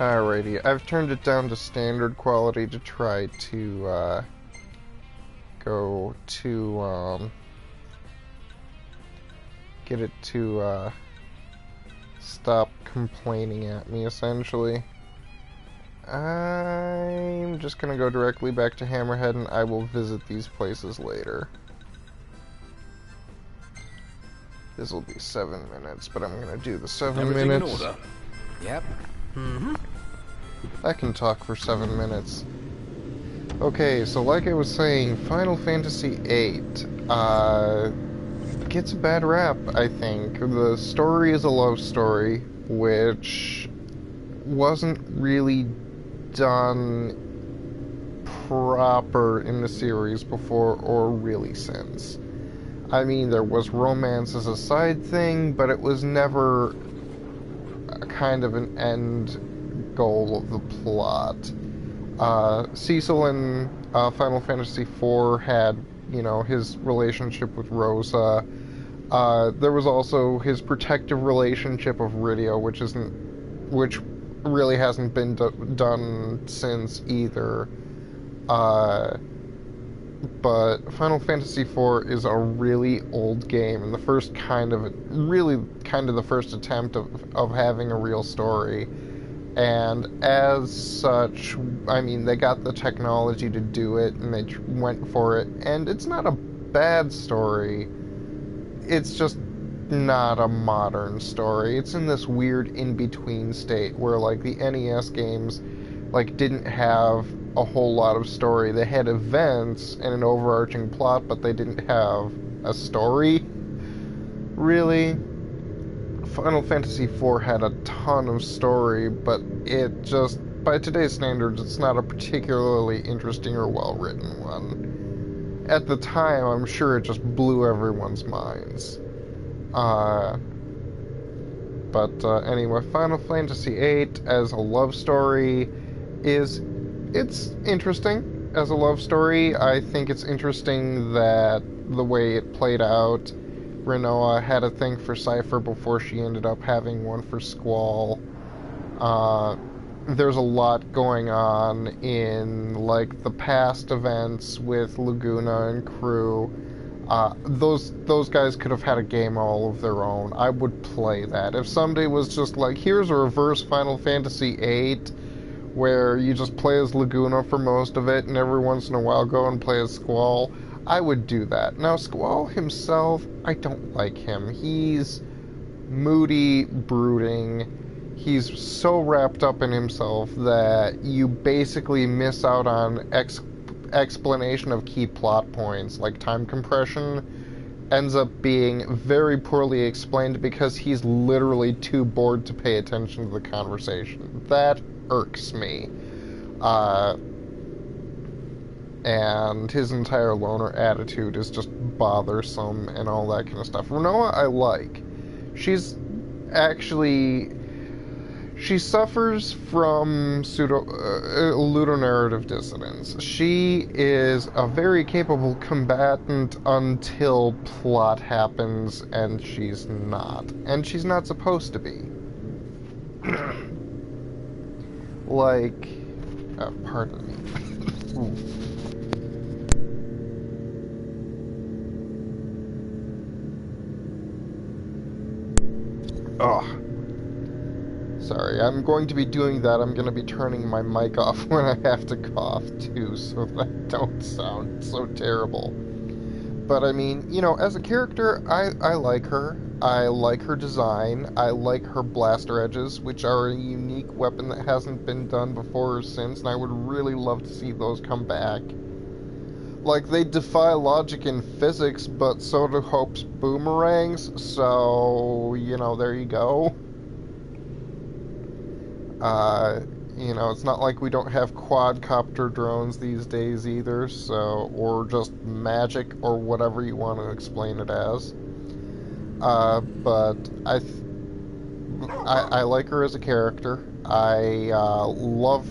Alrighty, I've turned it down to standard quality to try to go to get it to stop complaining at me, essentially. I'm just gonna go directly back to Hammerhead and I will visit these places later. This will be 7 minutes, but I'm gonna do the 7 Everything minutes. in order? Yep. I can talk for 7 minutes. Okay, so like I was saying, Final Fantasy VIII gets a bad rap, I think. The story is a love story, which wasn't really done proper in the series before or really since. I mean, there was romance as a side thing, but it was never kind of an end goal of the plot. Cecil in Final Fantasy IV had, you know, his relationship with Rosa. There was also his protective relationship of Rydia, which really hasn't been done since either. But Final Fantasy IV is a really old game, and the first the first attempt of having a real story. And as such, I mean, they got the technology to do it, and they went for it. And it's not a bad story. It's just not a modern story. It's in this weird in-between state where, like, the NES games, like, didn't have a whole lot of story. They had events and an overarching plot, but they didn't have a story, really. Final Fantasy IV had a ton of story, but it just, by today's standards, it's not a particularly interesting or well-written one. At the time, I'm sure it just blew everyone's minds. Anyway, Final Fantasy VIII as a love story it's interesting as a love story. I think it's interesting that the way it played out, Rinoa had a thing for Cypher before she ended up having one for Squall. There's a lot going on in, like, the past events with Laguna and crew. Those guys could have had a game all of their own. I would play that. If somebody was just like, here's a reverse Final Fantasy VIII, where you just play as Laguna for most of it, and every once in a while go and play as Squall, I would do that. Now, Squall himself, I don't like him. He's moody, brooding. He's so wrapped up in himself that you basically miss out on explanation of key plot points, like time compression ends up being very poorly explained because he's literally too bored to pay attention to the conversation. That irks me. And his entire loner attitude is just bothersome and all that kind of stuff. Rinoa I like. She suffers from ludonarrative dissonance. She is a very capable combatant until plot happens, and she's not. And she's not supposed to be. Like, pardon me. Ooh. Oh. Sorry, I'm going to be doing that. I'm going to be turning my mic off when I have to cough, too, so that I don't sound so terrible. But, I mean, you know, as a character, I like her. I like her design. I like her blaster edges, which are a unique weapon that hasn't been done before or since, and I would really love to see those come back. Like, they defy logic and physics, but so do Hope's boomerangs, so, you know, there you go. You know, it's not like we don't have quadcopter drones these days either, so, or just magic, or whatever you want to explain it as. But I like her as a character. I love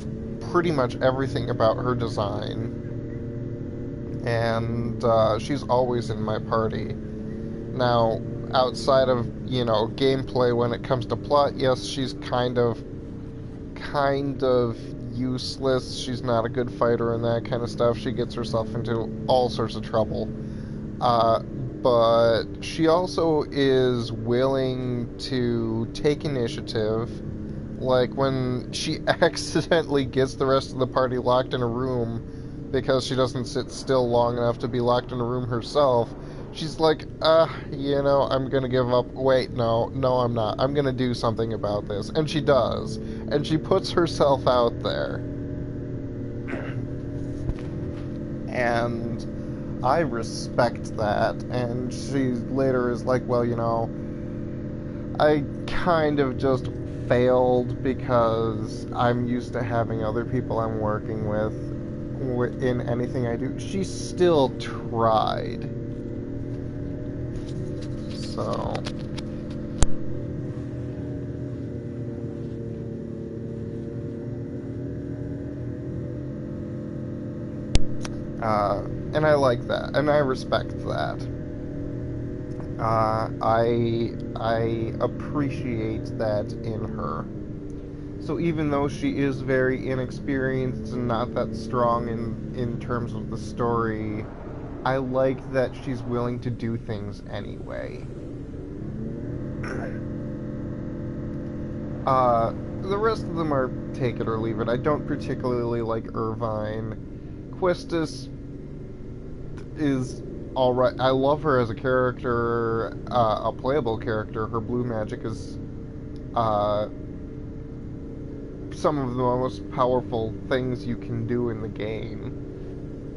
pretty much everything about her design. And she's always in my party. Now, outside of, you know, gameplay when it comes to plot, yes, she's kind of kind of useless. She's not a good fighter and that kind of stuff. She gets herself into all sorts of trouble. But she also is willing to take initiative. Like when she accidentally gets the rest of the party locked in a room because she doesn't sit still long enough to be locked in a room herself, she's like, I'm gonna give up. Wait, no, I'm not. I'm gonna do something about this. And she does. And she puts herself out there. And I respect that. And she later is like, well, I kind of just failed because I'm used to having other people I'm working with in anything I do. She still tried. So... and I like that, and I respect that. I appreciate that in her. So even though she is very inexperienced and not that strong in terms of the story, I like that she's willing to do things anyway. The rest of them are take it or leave it. I don't particularly like Irvine. Quistis is alright. I love her as a character, a playable character. Her blue magic is some of the most powerful things you can do in the game.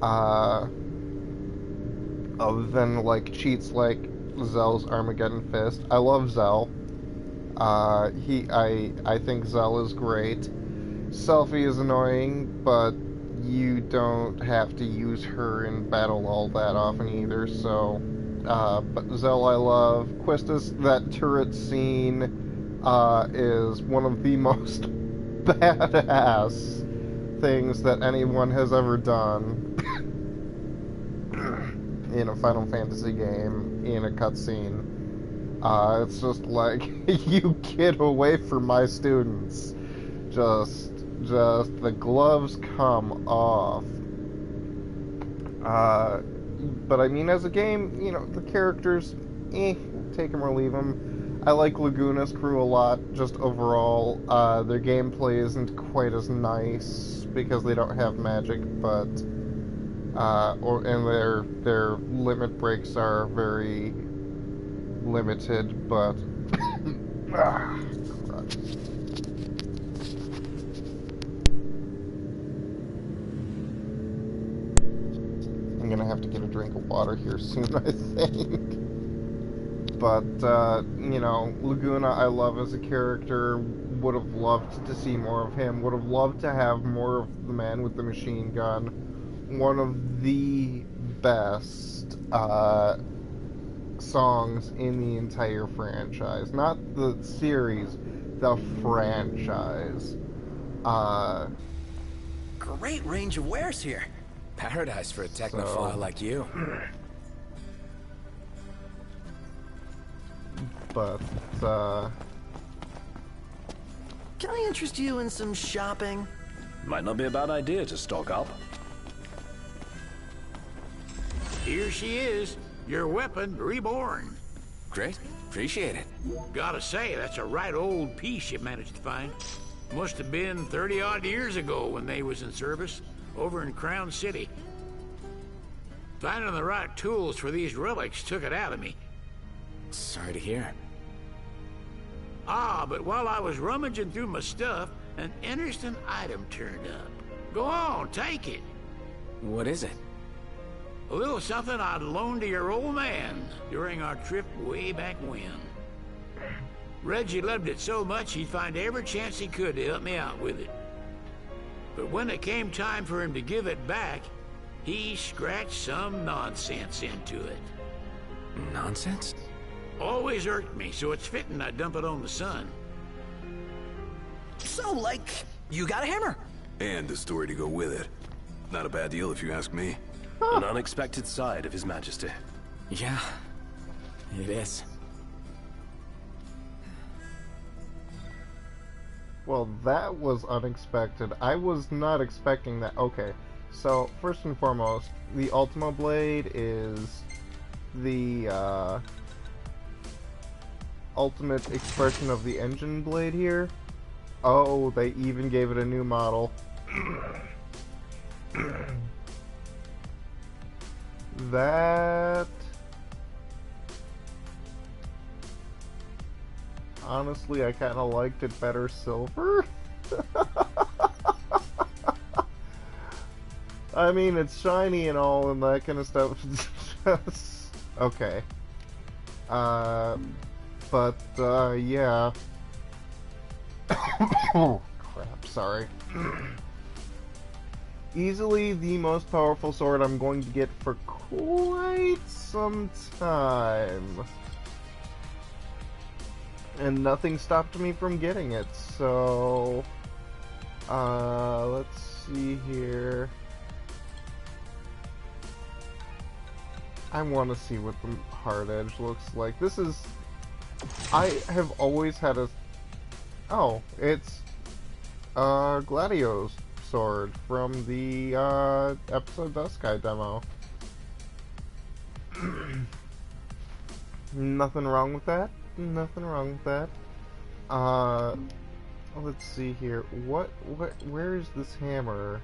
Other than like cheats like Zell's Armageddon Fist. I love Zell. I think Zell is great. Selphie is annoying, but you don't have to use her in battle all that often either, so... but Zell I love. Quistis, that turret scene is one of the most badass things that anyone has ever done in a Final Fantasy game, in a cutscene. It's just like, you get away from my students. Just the gloves come off. But I mean, as a game, the characters, take them or leave them. I like Laguna's crew a lot, just overall. Their gameplay isn't quite as nice because they don't have magic, but and their limit breaks are very limited, but I'm gonna have to get a drink of water here soon, I think. But, Laguna I love as a character. Would have loved to see more of him. Would have loved to have more of the man with the machine gun. One of the best songs in the entire franchise. Not the series, the franchise. Great range of wares here. Paradise for a technophile like you. But, Can I interest you in some shopping? Might not be a bad idea to stock up. Here she is, your weapon reborn. Great, appreciate it. Gotta say, that's a right old piece you managed to find. Must have been 30-odd years ago when they was in service, over in Crown City. Finding the right tools for these relics took it out of me. Sorry to hear. But while I was rummaging through my stuff, an interesting item turned up. Go on, take it. What is it? A little something I'd loaned to your old man during our trip way back when. Reggie loved it so much he'd find every chance he could to help me out with it. But when it came time for him to give it back, he scratched some nonsense into it. Nonsense? Always irked me, so it's fitting I dump it on the sun. So, like, you got a hammer? And the story to go with it. Not a bad deal if you ask me. An unexpected side of His Majesty. Yeah, it is. Well, that was unexpected. I was not expecting that. Okay, so first and foremost, the Ultima Blade is the ultimate expression of the engine blade here. Oh, they even gave it a new model. That... Honestly, I kind of liked it better silver. I mean, it's shiny and all and that kind of stuff. Just... Okay. Yeah. Oh, crap, sorry. Easily the most powerful sword I'm going to get for quite some time. And nothing stopped me from getting it, so... let's see here. I want to see what the hard edge looks like. This is... I have always had a... Oh, it's... Gladio's sword from the, Episode Dusky demo. Nothing wrong with that. Nothing wrong with that. Let's see here. Where is this hammer?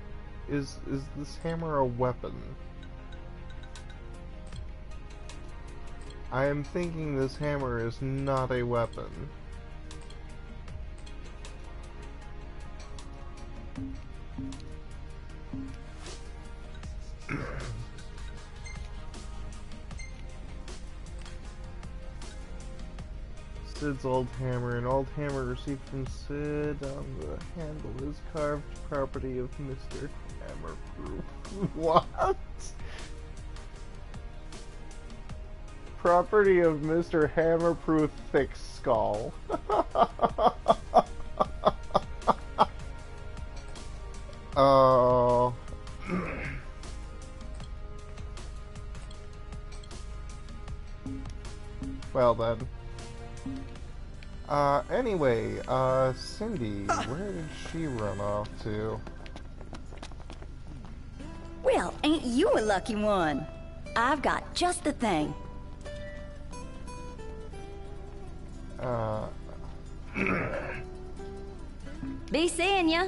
Is this hammer a weapon? I am thinking this hammer is not a weapon. Sid's old hammer. An old hammer received from Sid on the handle is carved property of Mr. Hammerproof. What? Property of Mr. Hammerproof Thick Skull. Oh. Well then. Anyway, Cindy, where did she run off to? Well, ain't you a lucky one? I've got just the thing. Be seeing ya.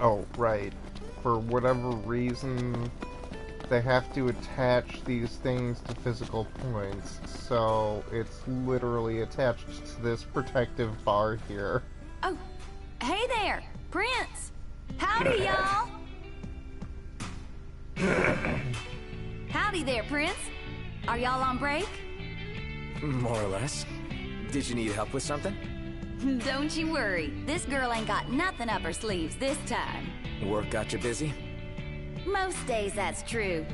Oh, right. For whatever reason, they have to attach these things to physical points, so it's literally attached to this protective bar here. Oh, hey there, Prince. Howdy, y'all. Howdy there, Prince. Are y'all on break? More or less. Did you need help with something? Don't you worry. This girl ain't got nothing up her sleeves this time. Work got you busy? Most days that's true.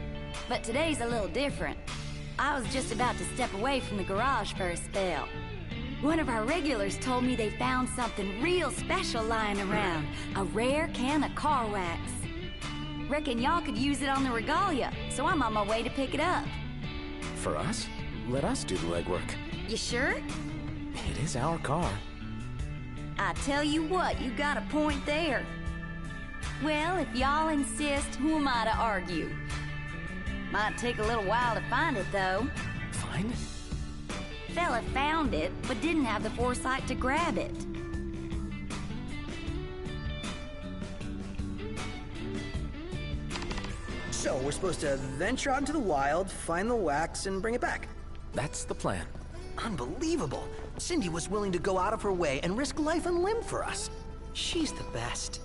But today's a little different. I was just about to step away from the garage for a spell. One of our regulars told me they found something real special lying around. A rare can of car wax. Reckon y'all could use it on the regalia, so I'm on my way to pick it up. For us? Let us do the legwork. You sure? It is our car. I tell you what, you got a point there. Well, if y'all insist, who am I to argue? Might take a little while to find it, though. Find it? Fella found it, but didn't have the foresight to grab it. So, we're supposed to venture out into the wild, find the wax, and bring it back. That's the plan. Unbelievable. Cindy was willing to go out of her way and risk life and limb for us. She's the best.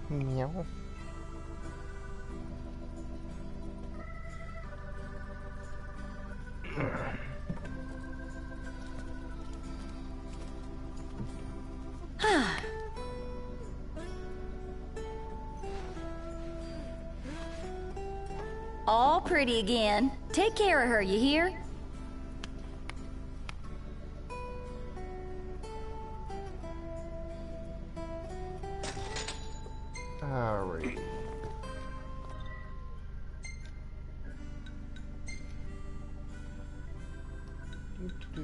Meow. All pretty again. Take care of her, you hear? Alright. The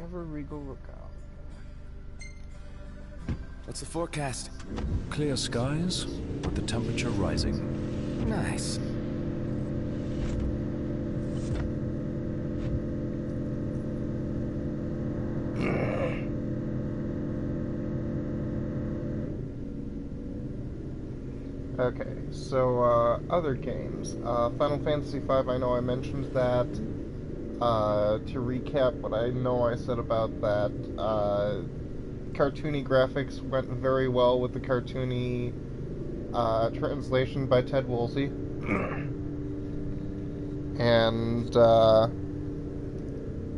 Ever Regal Lookout. What's the forecast? Clear skies, with the temperature rising. Nice. Okay, so other games. Final Fantasy V, I know I mentioned that. To recap what I know I said about that, cartoony graphics went very well with the cartoony translation by Ted Woolsey. And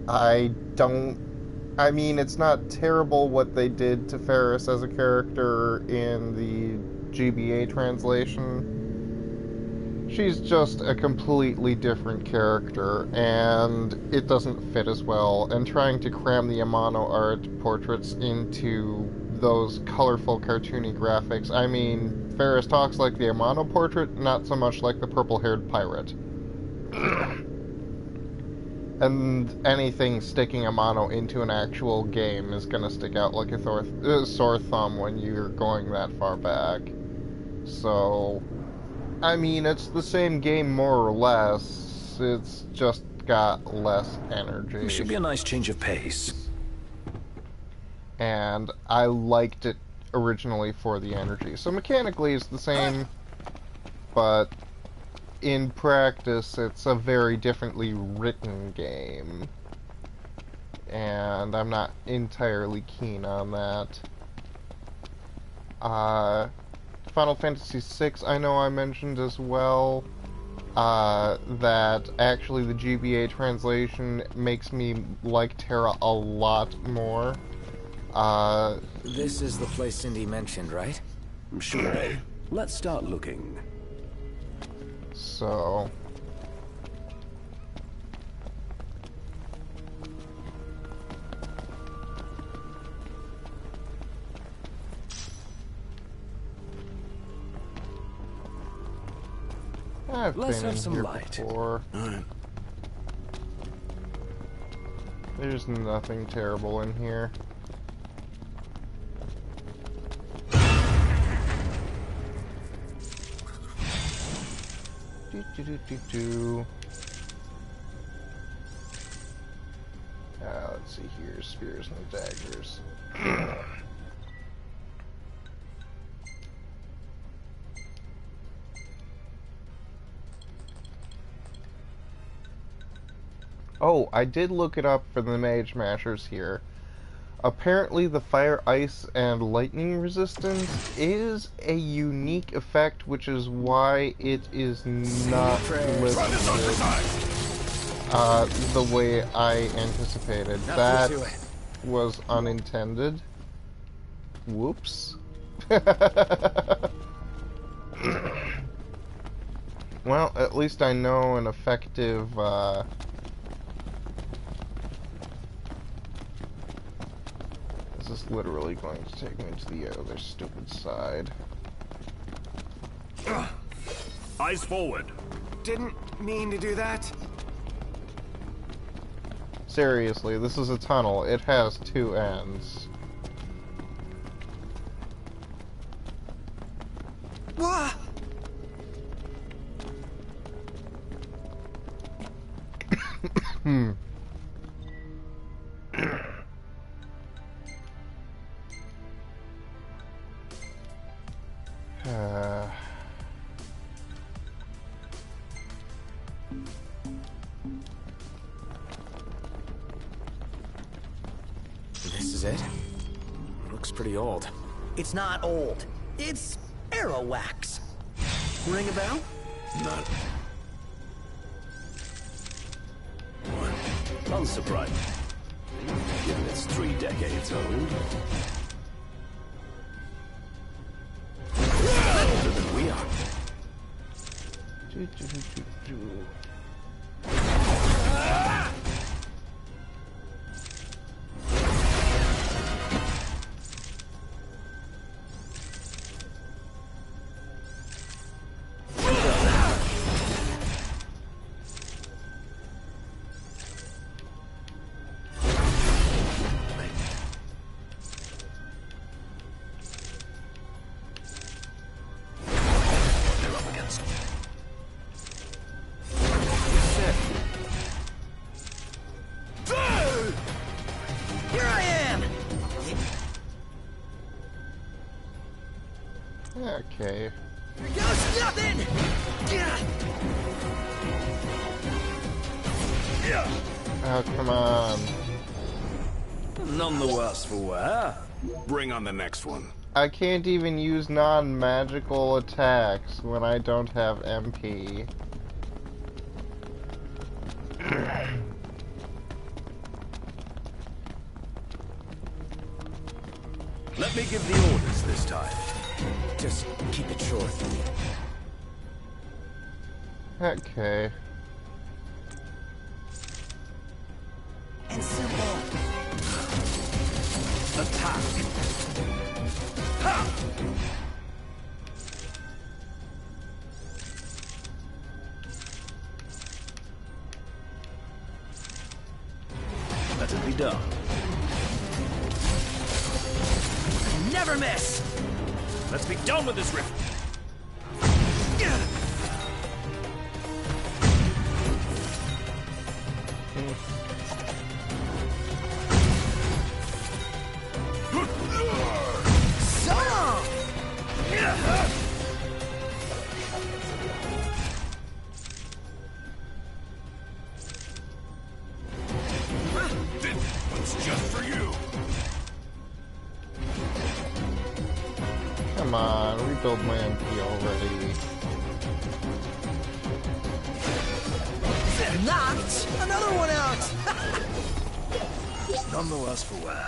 I mean, it's not terrible what they did to Ferris as a character in the GBA translation. She's just a completely different character, and it doesn't fit as well. And trying to cram the Amano art portraits into those colorful, cartoony graphics. I mean, Ferris talks like the Amano portrait, not so much like the purple-haired pirate. And anything sticking Amano into an actual game is gonna stick out like a sore thumb when you're going that far back. So, I mean, it's the same game more or less, it's just got less energy. It should be a nice change of pace. And I liked it originally for the energy. So mechanically it's the same, but in practice it's a very differently written game. And I'm not entirely keen on that. Final Fantasy VI, I know I mentioned as well, that actually the GBA translation makes me like Terra a lot more. This is the place Cindy mentioned, right? Sure. Let's start looking. So... Let's been have in some here light. before. Alright. There's nothing terrible in here. Do. Let's see here, spears and daggers. Oh, I did look it up for the Mage Mashers here. Apparently the fire, ice, and lightning resistance is a unique effect, which is why it is not listed the way I anticipated. That was unintended. Whoops. Well, at least I know an effective, this is literally going to take me to the other stupid side. Eyes forward. Didn't mean to do that. Seriously, this is a tunnel. It has two ends. Wah! This is it? Looks pretty old. It's not old. It's arrow wax. Ring a bell? Not Unsurprising. Given it's 3 decades old. Older than we are. Okay. Here goes nothing! Oh, come on. None the worse for wear. Bring on the next one. I can't even use non-magical attacks when I don't have MP. Let me give the orders this time. Just keep it short. Okay. And simple. Attack. Ha! Let it be done. Never miss! Let's be done with this rift. So long! This one's just for you. Come on, rebuild my MP already. Knocked! Another one out! None the worse for wear.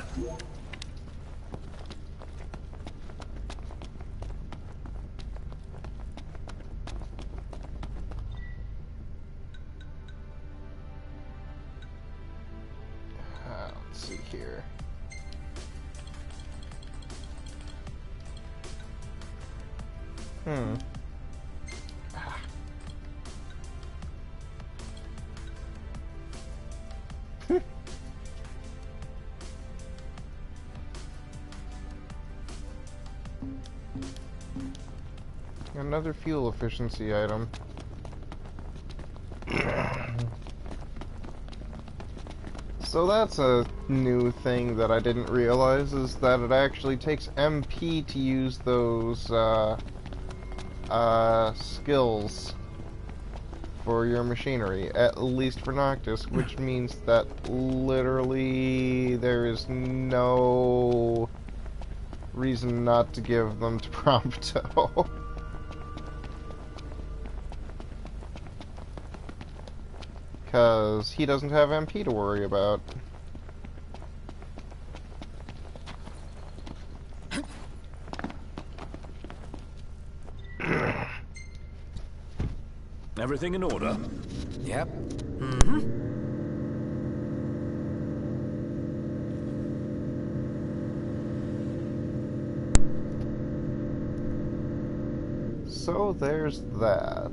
Let's see here. Another fuel efficiency item. So that's a new thing that I didn't realize, is that it actually takes MP to use those skills for your machinery, at least for Noctis, which means that literally there is no reason not to give them to Prompto. Because he doesn't have MP to worry about. Everything in order? Yep. So there's that.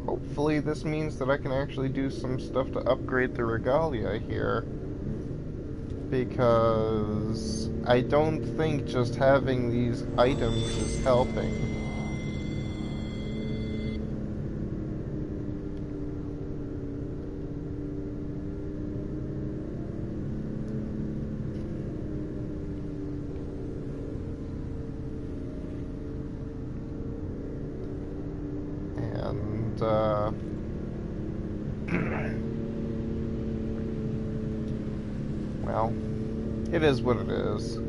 Hopefully this means that I can actually do some stuff to upgrade the regalia here. Because I don't think just having these items is helping. Well, it is what it is.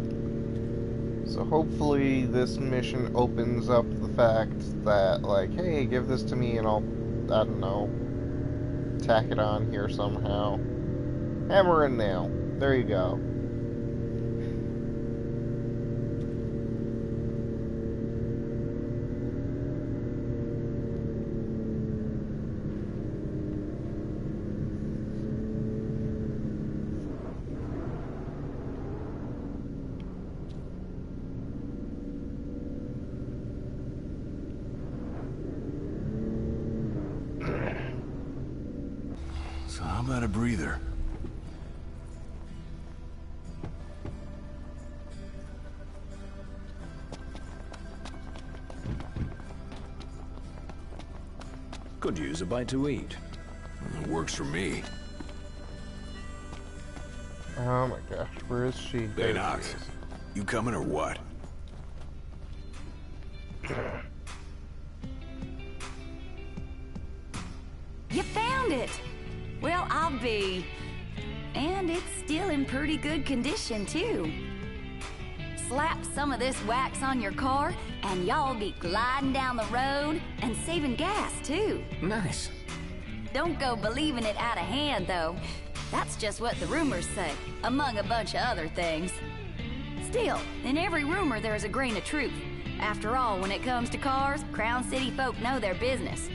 So hopefully this mission opens up the fact that, like, hey, give this to me and I'll, I don't know, tack it on here somehow. Hammer and nail. There you go. So how about a breather? Could use a bite to eat. It works for me. Oh my gosh, where is she? There she Baynox, is. you coming or what? You found it! Well, I'll be. And it's still in pretty good condition, too. Slap some of this wax on your car, and y'all be gliding down the road and saving gas, too. Nice. Don't go believing it out of hand, though. That's just what the rumors say, among a bunch of other things. Still, in every rumor there's a grain of truth. After all, when it comes to cars, Crown City folk know their business.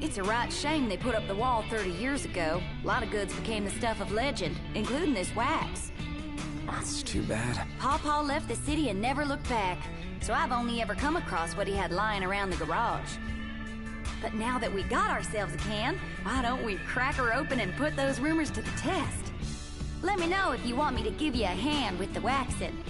It's a right shame they put up the wall 30 years ago. A lot of goods became the stuff of legend, including this wax. That's too bad. Pawpaw left the city and never looked back, so I've only ever come across what he had lying around the garage. But now that we got ourselves a can, why don't we crack her open and put those rumors to the test? Let me know if you want me to give you a hand with the waxing.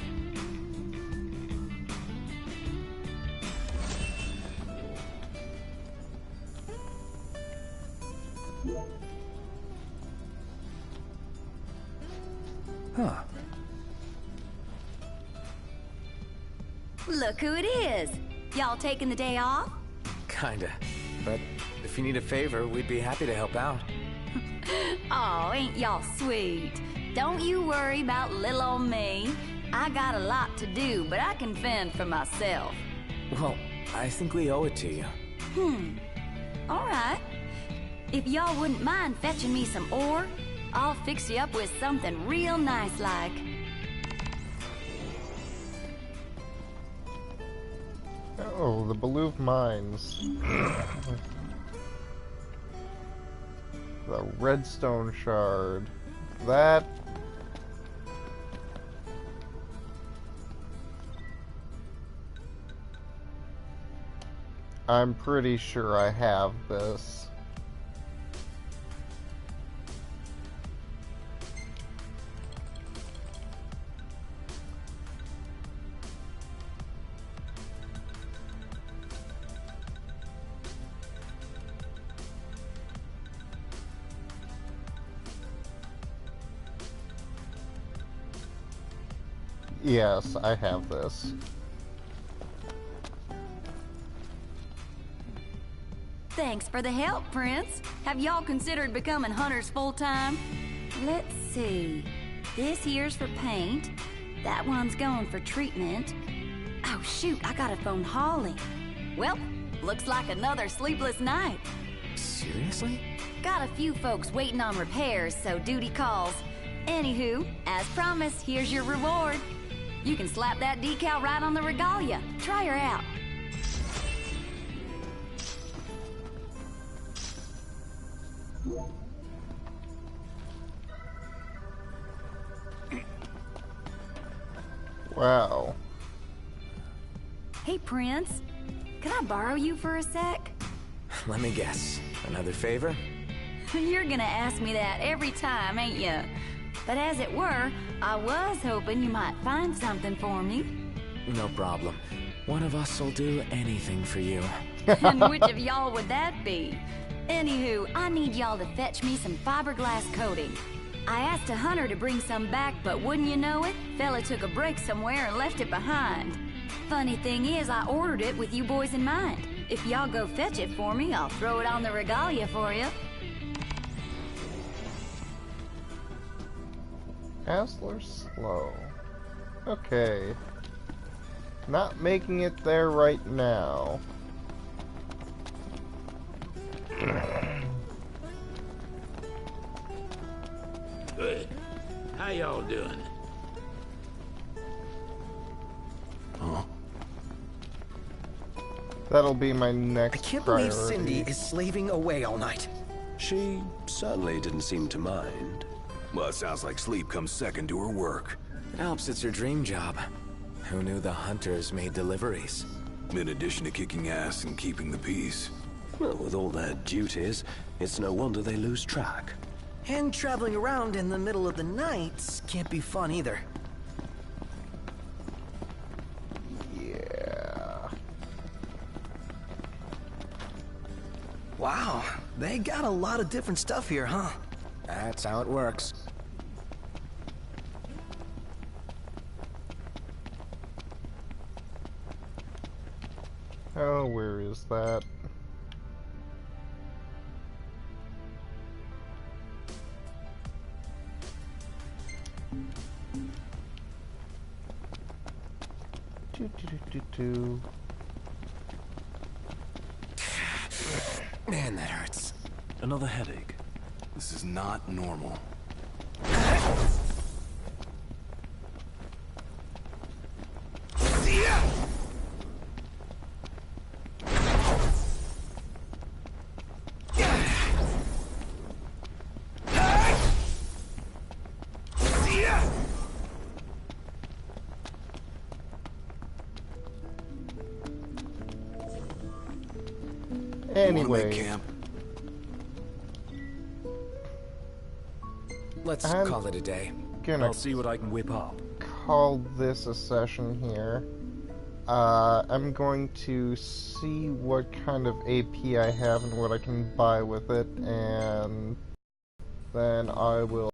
Huh. Look who it is. Y'all taking the day off? Kinda. But if you need a favor, we'd be happy to help out. Aw, ain't y'all sweet. Don't you worry about little old me. I got a lot to do, but I can fend for myself. Well, I think we owe it to you. All right. If y'all wouldn't mind fetching me some ore, I'll fix you up with something real nice like. Oh, the Belouvre Mines. The Redstone Shard. That... I'm pretty sure I have this. Yes, I have this. Thanks for the help, Prince. Have y'all considered becoming hunters full-time? Let's see. This here's for paint. That one's going for treatment. Oh, shoot, I gotta phone Holly. Well, looks like another sleepless night. Seriously? Got a few folks waiting on repairs, so duty calls. Anywho, as promised, here's your reward. You can slap that decal right on the regalia. Try her out. Wow. Hey, Prince. Can I borrow you for a sec? Let me guess. Another favor? You're gonna ask me that every time, ain't you? But as it were, I was hoping you might find something for me. No problem. One of us will do anything for you. And which of y'all would that be? Anywho, I need y'all to fetch me some fiberglass coating. I asked a hunter to bring some back, but wouldn't you know it, fella took a break somewhere and left it behind. Funny thing is, I ordered it with you boys in mind. If y'all go fetch it for me, I'll throw it on the regalia for you. Hassler Slow. Okay. Not making it there right now. Good. How y'all doing? That'll be my next I can't priority. believe Cindy is slaving away all night. She certainly didn't seem to mind. Well, it sounds like sleep comes second to her work. It helps it's her dream job. Who knew the hunters made deliveries? In addition to kicking ass and keeping the peace. Well, with all their duties, it's no wonder they lose track. And traveling around in the middle of the night can't be fun either. Yeah. Wow, they got a lot of different stuff here, huh? That's how it works. Oh, where is that? Do. Man, that hurts. Another headache. This is not normal. Anyway, Camp. Let's call it a day. Gonna I'll see what I can whip up. call this a session here. I'm going to see what kind of AP I have and what I can buy with it, and then I will